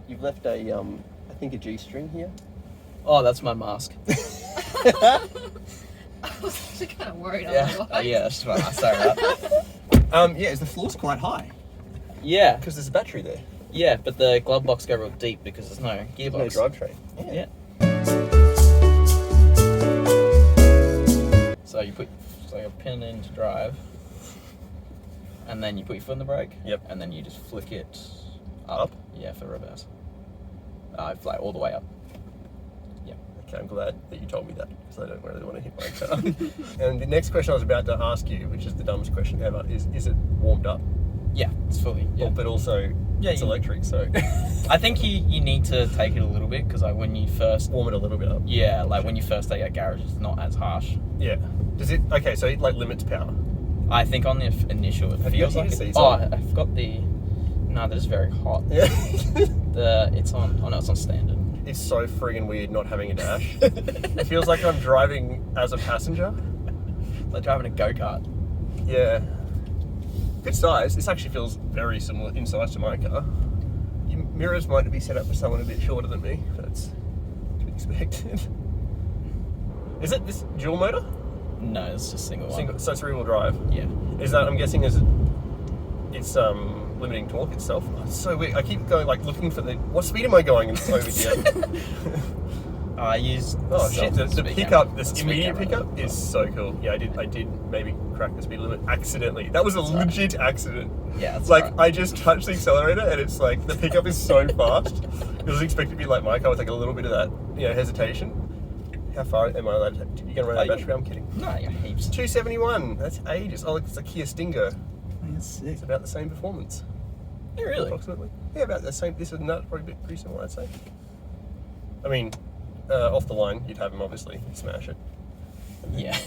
you've left a I think a G-string here. Oh, that's my mask. I was actually kind of worried. Yeah, that's fine. Sorry about that. Yeah, is the floor's quite high Yeah, because there's a battery there. yeah, but the glove box go real deep because there's no gearbox. No drivetrain. Yeah. So you put a pin into drive, and then you put your foot in the brake. Yep. And then you just flick it Up? Yeah, for reverse. Fly all the way up. Yeah. Okay, I'm glad that you told me that because I don't really want to hit my car. And the next question I was about to ask you, which is the dumbest question ever, is it warmed up? Yeah, it's fully. Yeah. But also, it's electric, so I think you need to take it a little bit because like when you first warm it a little bit up. Yeah, like when you first take out garage, it's not as harsh. Yeah. Does it? Okay, so it like limits power. I think on the initial it Have you feels got like heated it. seats Oh, on? I've got the. No, that is very hot. Yeah. It's on. Oh no, it's on standard. It's so friggin' weird not having a dash. It feels like I'm driving as a passenger. Like driving a go-kart. Yeah. Good size. This actually feels very similar in size to my car. Your mirrors might be set up for someone a bit shorter than me. That's to be expected. Is it this dual motor? No, it's just single one. So it's rear-wheel drive. Yeah. Is that? I'm guessing it's limiting torque itself. Oh, it's so weird. I keep going like looking for the. What speed am I going over here? I use. Oh shit! The pickup, this immediate pickup camera. is so cool. Yeah, I did maybe crack the speed limit accidentally. That was a legit accident. Yeah, that's like right. I just touched the accelerator and it's like the pickup is so fast. It was expected to be like my car with like a little bit of that, hesitation. How far am I allowed to? You gonna run out of battery? I'm kidding. No, yeah, heaps. 271. That's ages. Oh, look, it's a Kia Stinger. That's sick. It's about the same performance. Yeah, really? Approximately. Yeah, about the same. This is not probably pretty similar, I'd say. I mean, off the line, you'd have him obviously smash it. Yeah.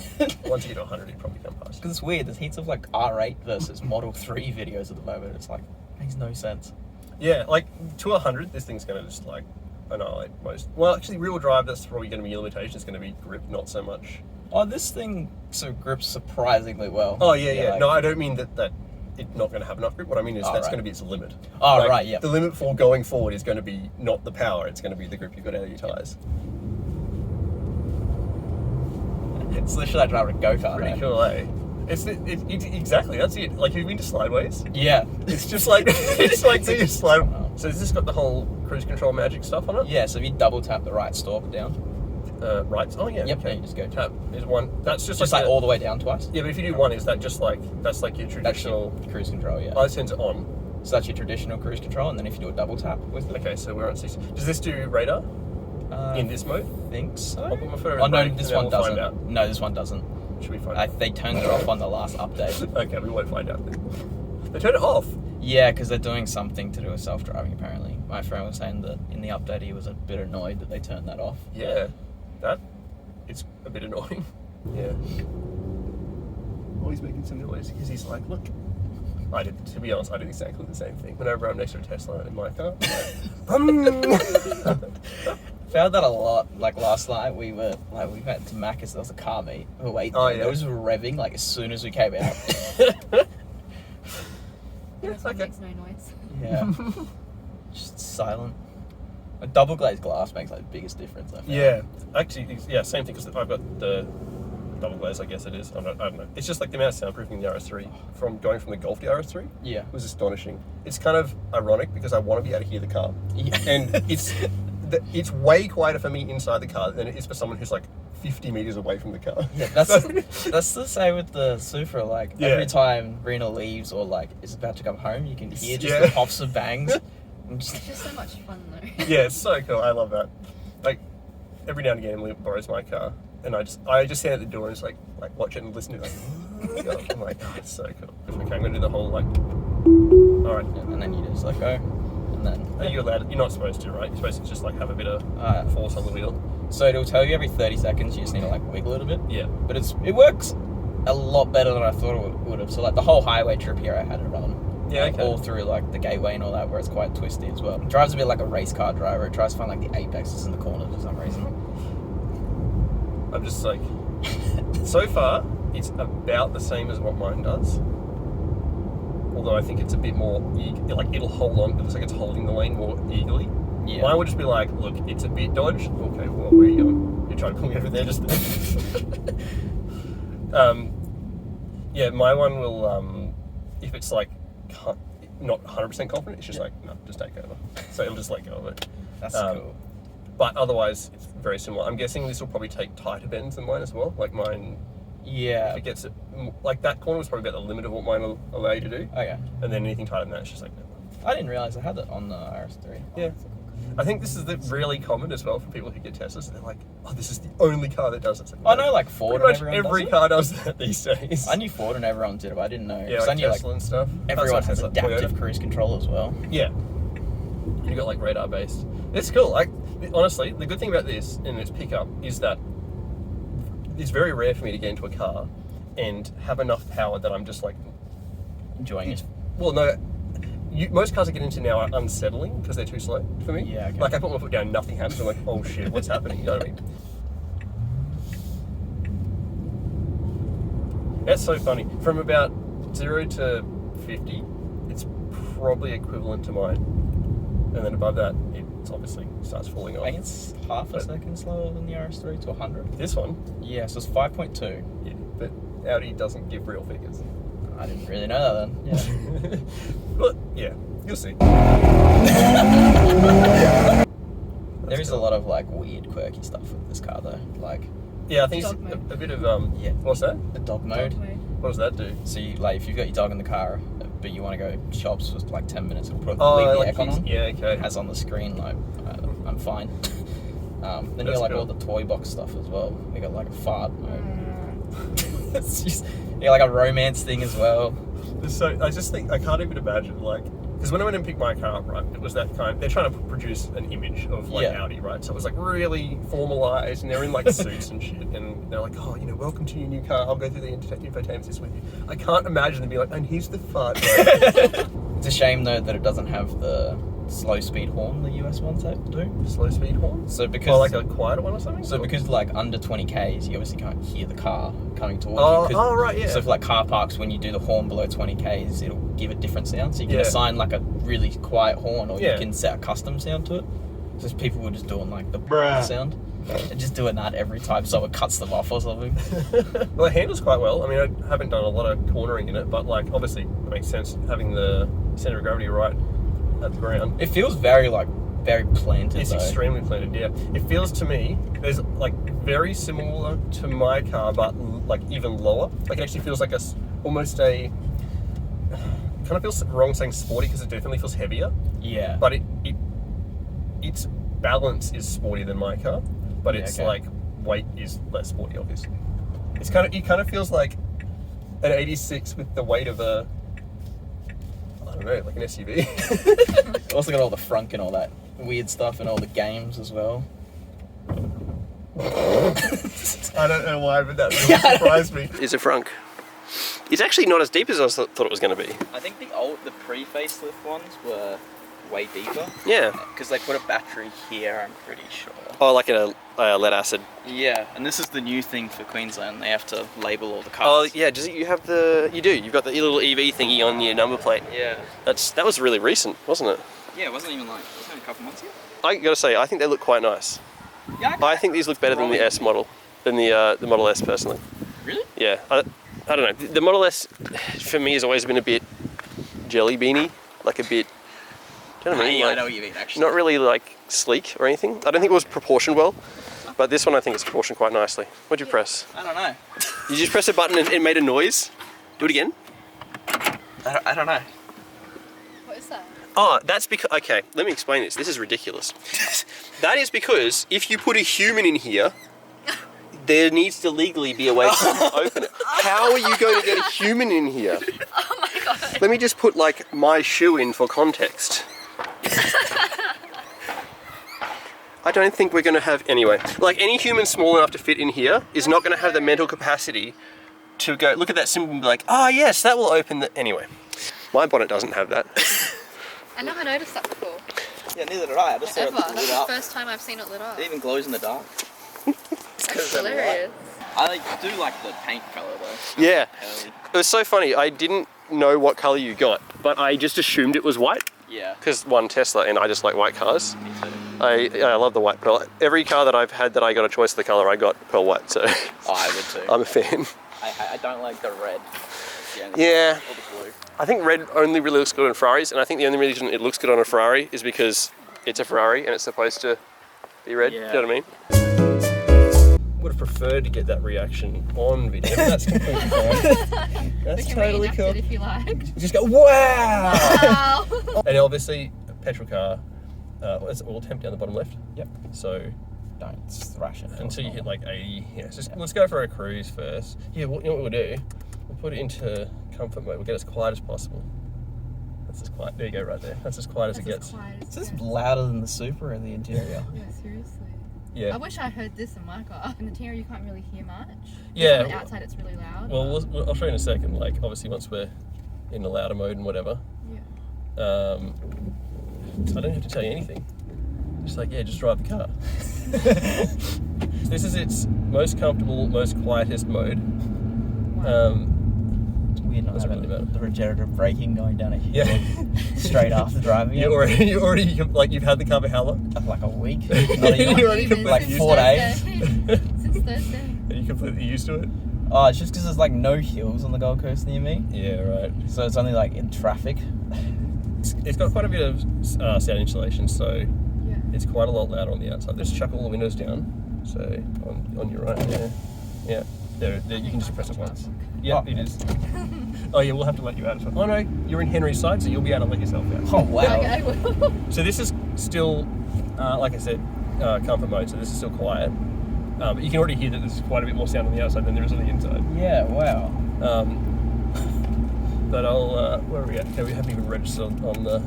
Once you get to 100, he'd probably come past. Because it's weird. There's heaps of like R8 versus Model 3 videos at the moment. It's like makes no sense. Yeah, like to 100, this thing's gonna just like annihilate most. Well, actually, rear-wheel drive. That's probably going to be your limitation. It's going to be grip, not so much. Oh, this thing grips surprisingly well. Oh yeah. Like, No, I don't mean that it's not going to have enough grip. What I mean is that's going to be its limit. Oh, like, right, yeah. The limit for going forward is going to be not the power. It's going to be the grip you've got out of your tyres. It's literally like driving a go-kart. Pretty cool, eh? It's exactly, that's it. Like, you've been to Slideways? Yeah. It's just like, it's like the slide. So has this got the whole cruise control magic stuff on it? Yeah, so if you double tap the right stalker down. Right. Oh, yeah. Yep, Okay. you just go tap. There's one. That's just like all the way down twice. Yeah, but if you do one, is that just like, that's like your That's traditional... your cruise control, yeah. Oh, it turns it on. So that's your traditional cruise control, and then if you do a double tap with it. Okay, so we're on 6. Does this do radar in this mode? I think so. I'll put my foot over Oh, the no, brake this and then one we'll doesn't. find out. No, this one doesn't. Should we find out? They turned it off on the last update. Okay, we won't find out then. They turned it off? Yeah, because they're doing something to do with self-driving, apparently. My friend was saying that in the update he was a bit annoyed that they turned that off. Yeah, it's a bit annoying. Yeah. Always making some noise because he's like, look. To be honest, I did exactly the same thing. Whenever I'm next to a Tesla in my car, I'm like, Found that a lot. Like last night, we went to Macca's. There was a car meet. We were waiting. Oh, yeah. It was revving like as soon as we came out. This one makes no noise. Yeah, just silent. A double glazed glass makes like the biggest difference. I found. yeah. Actually, yeah, same thing because I've got the double glaze, I guess it is. I don't know. It's just like the amount of soundproofing in the RS3 from going from the Golf to the RS3 Yeah. was astonishing. It's kind of ironic because I want to be able to hear the car. Yeah. And it's way quieter for me inside the car than it is for someone who's like 50 meters away from the car. Yeah, that's the same with the Supra. Like every time Rena leaves or like is about to come home, you can hear just the pops and bangs. It's just so much fun though. Yeah, it's so cool. I love that. Like every now and again, Emily borrows my car, and I just stand at the door and just like watch it and listen to it. Like, I'm like, oh, it's so cool. Okay, I'm gonna do the whole like. All right. And then you just like go, and then. Are you allowed? You're not supposed to, right? You're supposed to just like have a bit of force on the wheel. So it'll tell you every 30 seconds. You just need to like wiggle it a bit. Yeah. But it works a lot better than I thought it would have. So like the whole highway trip here, I had it on. Yeah, like, okay. all through like the gateway and all that, where it's quite twisty as well. It drives a bit like a race car driver. It tries to find like the apexes in the corners for some reason. I'm just like, so far it's about the same as what mine does. Although I think it's a bit more like it'll hold on. It looks like it's holding the lane more eagerly. Yeah. Mine would just be like, look, it's a bit dodged. Okay, well, where are you going? You're trying to pull me over there just yeah, my one will, if it's like not 100% confident, it's just like, no, just take over. So it'll just let go of it. That's cool. But otherwise, it's very similar. I'm guessing this will probably take tighter bends than mine as well. Like mine, Yeah. if it gets it, like that corner was probably about the limit of what mine will allow you to do. Okay. And then anything tighter than that, it's just like, no. I didn't realise I had it on the RS3. Yeah. I think this is really common as well for people who get Teslas. They're like, oh, this is the only car that does it. Like, I know, like Ford pretty and much everyone every does car does that these days. it. I knew Ford and everyone did it, but I didn't know. Yeah, 'cause like I knew Tesla and stuff. everyone has Tesla, adaptive Toyota. cruise control as well. Yeah. You got like radar based. It's cool. Like honestly, the good thing about this and its pickup is that it's very rare for me to get into a car and have enough power that I'm just like Enjoying it. Well, no. Most cars I get into now are unsettling because they're too slow for me. Yeah, okay. Like I put my foot down, nothing happens. I'm like, oh shit, what's happening? You know what I mean? That's so funny. From about 0 to 50, it's probably equivalent to mine. And then above that, it obviously starts falling off. I think it's half a second slower than the RS3 to 100. This one? Yeah, so it's 5.2. Yeah, but Audi doesn't give real figures. I didn't really know that then. Yeah. But yeah, you'll see. There is a lot of like weird, quirky stuff with this car though. Like Yeah, I think it's Dog mode. a bit of Yeah. What's that? the dog mode. What does that do? So you, like if you've got your dog in the car, but you want to go shops for like 10 minutes, it'll put Oh, leave the like aircon on. yeah, okay. It has on the screen like I'm fine. Then you That's got like cool. all the toy box stuff as well. We got like a fart mode. It's just you got like a romance thing as well. So I just think I can't even imagine like because when I went and picked my car up, right, it was that kind. They're trying to produce an image of like Yeah. Audi, right? So it was like really formalized, and they're in like suits and shit, and they're like, oh, you know, welcome to your new car. I'll go through the infotainment system with you. I can't imagine them being like, and here's the fart mode. It's a shame though that it doesn't have the slow speed horn the US ones do. Slow speed horn. So because Or like a quieter one or something. So because like under 20 Ks, you obviously can't hear the car coming towards Oh, you. 'Cause- oh, right, yeah. So for like car parks, when you do the horn below 20 Ks, it'll give a different sound. So you can Yeah. assign like a really quiet horn, or Yeah. you can set a custom sound to it. So people were just doing like the sound, and just doing that every time, so it cuts them off or something. Well, it handles quite well. I mean, I haven't done a lot of cornering in it, but like obviously it makes sense having the center of gravity right at the ground. It feels very planted. It's though. extremely planted, yeah. It feels to me, there's like very similar to my car, but like even lower. Like it actually feels like almost a, kind of feels wrong saying sporty because it definitely feels heavier, Yeah. but its balance is sportier than my car, but Yeah, its okay. like weight is less sporty, obviously. It kind of feels like an 86 with the weight of a, I don't know, like an SUV. Also got all the frunk and all that weird stuff and all the games as well. I don't know why, but that really surprised me. It's a frunk. It's actually not as deep as I thought it was going to be. I think the pre-facelift ones were way deeper. Yeah. Because they put a battery here, I'm pretty sure. Oh, like a lead acid. Yeah, and this is the new thing for Queensland. They have to label all the Oh, cars. yeah. You do. You've got the little EV thingy on your number plate. Yeah. That was really recent, wasn't it? Yeah, it wasn't even like, it was only a couple months ago. I gotta say, I think they look quite nice. Yeah, I think these look better than the S model, than the Model S personally. Really? Yeah. I don't know. The Model S, for me, has always been a bit jelly beany, like a bit. Do you know what I mean? Yeah, I Like, know what you mean, actually. not really like sleek or anything. I don't think it was proportioned well, but this one I think it's proportioned quite nicely. What'd you press? I don't know. You just press a button and it made a noise? Do it again? I don't know. What is that? Oh, that's because, okay, let me explain this. This is ridiculous. That is because if you put a human in here, there needs to legally be a way to open it. How are you going to get a human in here? Oh my god. Let me just put like my shoe in for context. I don't think we're going to have, anyway, like any human small enough to fit in here is not going to have the mental capacity to go, look at that symbol and be like, oh yes, that will open the, anyway. My bonnet doesn't have that. I never noticed that before. Yeah, neither did I. I just saw it Ever. lit That's the up. first time I've seen it lit up. It even glows in the dark. That's hilarious. I do like the paint colour though. Yeah. Pearly. It was so funny. I didn't know what colour you got, but I just assumed it was white. Yeah. Because one, Tesla, and I just like white cars. Me too. I love the white pearl. Every car that I've had that I got a choice of the colour, I got pearl white, so Oh, I would too. I'm a fan. I don't like the red. Yeah. Or the blue. I think red only really looks good on Ferraris, and I think the only reason it looks good on a Ferrari is because it's a Ferrari and it's supposed to be red. Yeah. Do you know what I mean? Would have preferred to get that reaction on video, but that's completely fine. That's We can totally reenact cool. it if you like. Just go, wow! Wow. And obviously, a petrol car, we'll temp down the bottom left. Yep. So Don't thrash it. until you hit like 80, yeah, let's go for a cruise first. Yeah, you know what we'll do? We'll put it into comfort mode. We'll get as quiet as possible. That's as quiet. There you go, right there. That's as quiet as it gets. It's just louder than the Supra in the interior. Yeah, seriously. Yeah. I wish I heard this in my car. In the interior, you can't really hear much. Yeah. On the outside, it's really loud. Well, I'll show you in a second. Like, obviously, once we're in the louder mode and whatever. Yeah. I don't have to tell you anything. Just like, yeah, just drive the car. This is its most comfortable, most quietest mode. Wow. It's weird not What's having really about the regenerative braking going down a hill Yeah. straight after driving You it. already, like, you've had the car for how long? Like a week. You're already Even completely like since 4 Thursday. days. Since Thursday. Are you completely used to it? Oh, it's just because there's like no hills on the Gold Coast near me. Yeah, right. So it's only like in traffic. It's got quite a bit of sound insulation, so Yeah. it's quite a lot louder on the outside. Let's chuck all the windows down. So on your right there. Yeah. There you can just press it once. Yeah, Oh. it is. Oh yeah, we'll have to let you out as well. Oh no, you're in Henry's side, so you'll be able to let yourself out. Oh wow. Okay, well. So this is still, like I said, comfort mode, so this is still quiet. But you can already hear that there's quite a bit more sound on the outside than there is on the inside. Yeah, wow. But I'll, where are we at? Okay, we haven't even registered on the,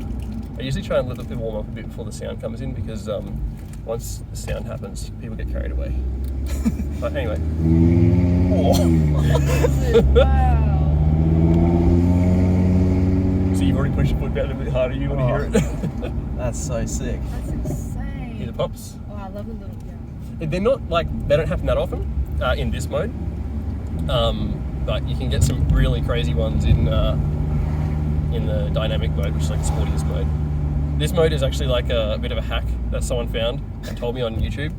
I usually try and let it warm up a bit before the sound comes in because once the sound happens, people get carried away. But anyway. Wow. So you've already pushed your foot down a bit harder, you want to hear it? That's so sick. That's insane. Hear the pops? Oh, I love the little, yeah. They're not like, they don't happen that often in this mode. But you can get some really crazy ones in the dynamic mode, which is like the sportiest mode. This mode is actually like a bit of a hack that someone found and told me on YouTube.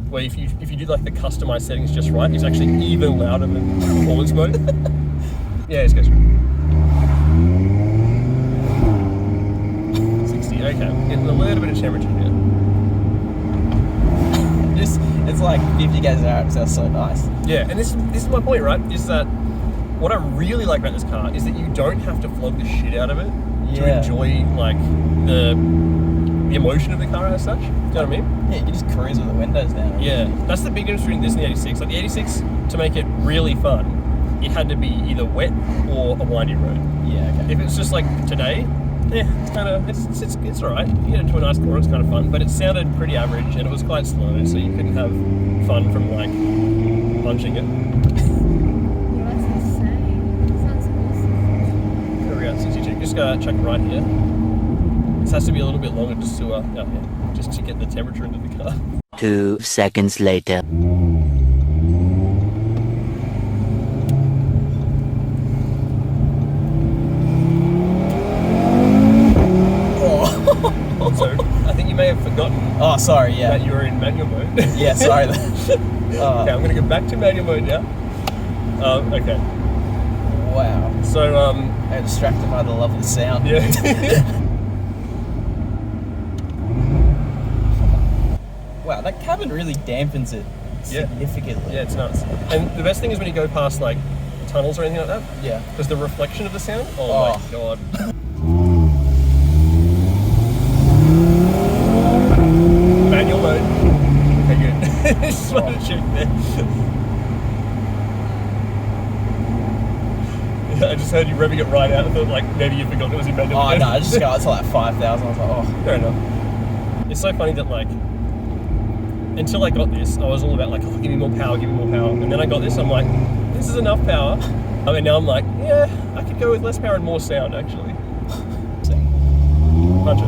Where if you do like the customized settings just right, it's actually even louder than performance mode. Yeah, it's good. 60, okay. Getting a little bit of temperature here. It's like 50 k's an hour. It sounds so nice. Yeah, and this is my point, right? Is that what I really like about this car is that you don't have to flog the shit out of it to Yeah. enjoy like the emotion of the car as such. Do you know what I mean? Yeah, you can just cruise with the windows down. Yeah, that's the big difference between this and the 86. Like the 86, to make it really fun, it had to be either wet or a windy road. Yeah, okay. If it's just like today, yeah, it's kind of it's all right. You get into a nice corner, it's kind of fun, but it sounded pretty average and it was quite slow, so you couldn't have fun from like punching it. Yeah, that's insane. Sounds awesome. There we go, 62. Just go check right here. This has to be a little bit longer just to just to get the temperature into the car. 2 seconds later. So I think you may have forgotten Oh, sorry, yeah. that you were in manual mode. Yeah, sorry. Okay, I'm gonna go back to manual mode now. Okay. Wow. So I'm distracted by the lovely sound. yeah. Wow, that cabin really dampens it Yeah. significantly. Yeah, it's nuts. And the best thing is when you go past like tunnels or anything like that, Yeah. because the reflection of the sound. Oh, Oh. my god. Manual mode. Okay, good. Just wanted to check there. Yeah, I just heard you revving it right out. I thought like maybe you forgot it was in manual Oh, mode. no, I just got to like 5,000. I was like, oh. Fair enough. It's so funny that like until I got this, I was all about like, oh, give me more power, give me more power. And then I got this, I'm like, this is enough power. And now I'm like, yeah, I could go with less power and more sound actually. Punch it.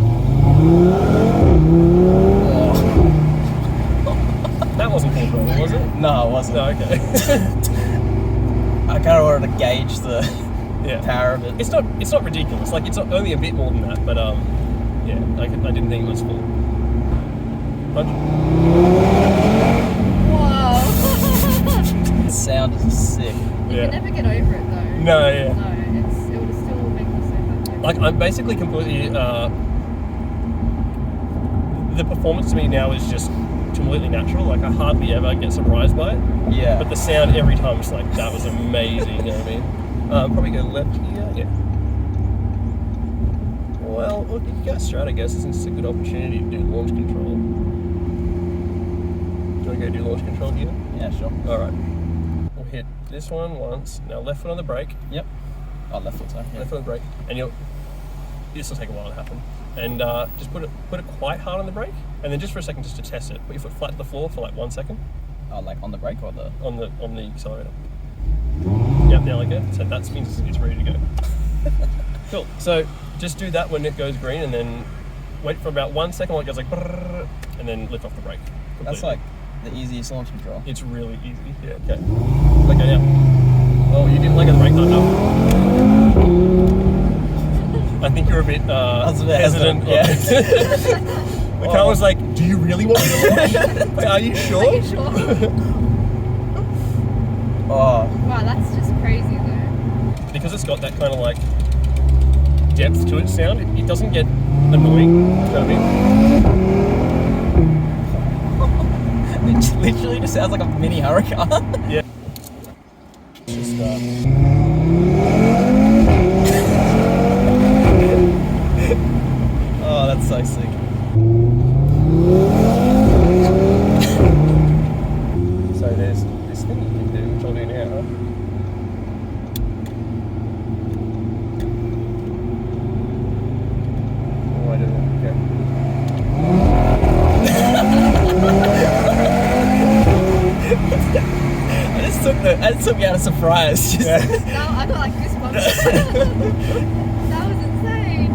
That wasn't full throttle, was it? No, it wasn't. No, okay. I kind of wanted to gauge Yeah. power of it. It's not ridiculous. Like, it's only a bit more than that, but yeah, I didn't think it was full. Punch. Wow. The sound is sick. You Yeah. can never get over it though. No, yeah. No, it would still make me so happy. Like, I'm basically completely. The performance to me now is just completely natural. Like, I hardly ever get surprised by it. Yeah. But the sound every time is like, that was amazing. You know what I mean? Probably go left here. Yeah. Well, look, you can go straight, I guess, since it's a good opportunity to do launch control. Do you want to go do launch control here? Yeah, sure. All right. We'll hit this one once. Now left foot on the brake. Yep. Oh, left foot, sorry. Yeah. Left foot on the brake, and this will take a while to happen. And just put it quite hard on the brake, and then just for a second, just to test it, put your foot flat to the floor for like 1 second. Oh, like on the brake or the... On the accelerator. Yep, now like that. So that means it's ready to go. Cool. So just do that when it goes green, and then wait for about 1 second while it goes like, brrr, and then lift off the brake. Completely. That's like the easiest launch control. It's really easy. Yeah. Okay. Let go now. Oh, you didn't let go of the brake line. No. I think you're a bit hesitant. Yeah. The car was like, "Do you really want me to launch? Like, are you sure?" Are you sure? Oh, Wow, that's just crazy though. Because it's got that kind of like depth to its sound, it doesn't get annoying. You know what I mean? it literally just sounds like a mini hurricane. Yeah. Just Oh, that's so sick. so there's this thing you can do, which I'll do now. Oh, I don't know. I just took me out of surprise. Just Okay. Now I got like goosebumps. That was insane.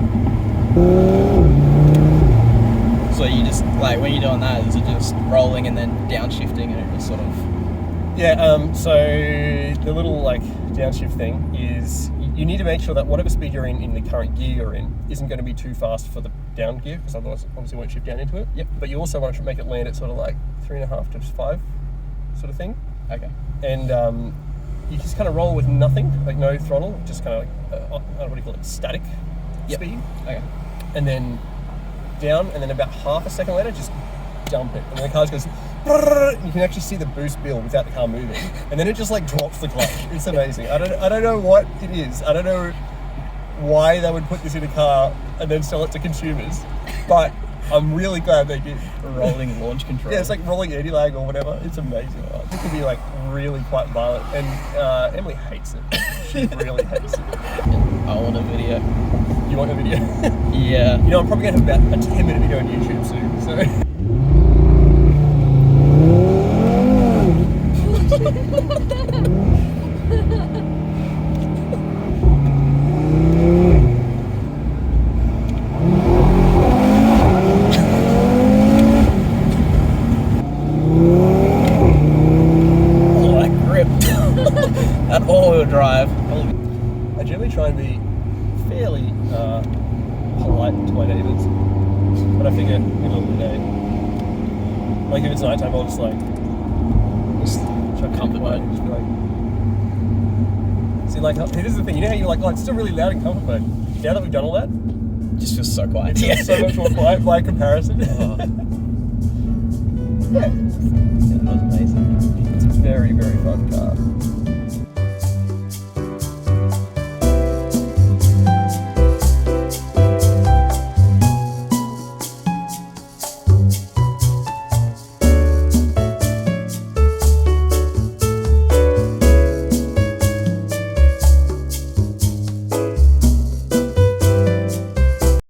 So you just, like, when you're doing that, is it just rolling and then downshifting and it just sort of... Yeah, so the little like downshift thing is you need to make sure that whatever speed you're in the current gear you're in isn't going to be too fast for the down gear, because otherwise obviously it won't shift down into it. Yep. But you also want to make it land at sort of like 3.5 to 5 sort of thing. Okay. And you just kind of roll with nothing, like no throttle, just kind of like, what do you call it, static speed. Okay. And then down, and then about half a second later, just dump it. And then the car just goes, brrr, and you can actually see the boost build without the car moving. And then it just like drops the clutch. It's amazing. I don't know what it is. I don't know why they would put this in a car and then sell it to consumers, but I'm really glad they did. Rolling launch control. Yeah, it's like rolling anti-lag or whatever. It's amazing. It can be like really quite violent, and Emily hates it. She really hates it. I want a video. You want a video? Yeah. You know, I'm probably gonna have about a 10-minute video on YouTube soon. So. That all-wheel drive. I generally try and be fairly polite to my neighbours, but I figure middle of the day, like if it's nighttime, I'll just try to comfort mode. Just be like, see, like here's the thing. You know how you're like, oh, it's still really loud in comfort mode. Now that we've done all that, Just feels so quiet. it feels so much more quiet by comparison. Oh. Yeah, That was amazing. it's a very, very fun car.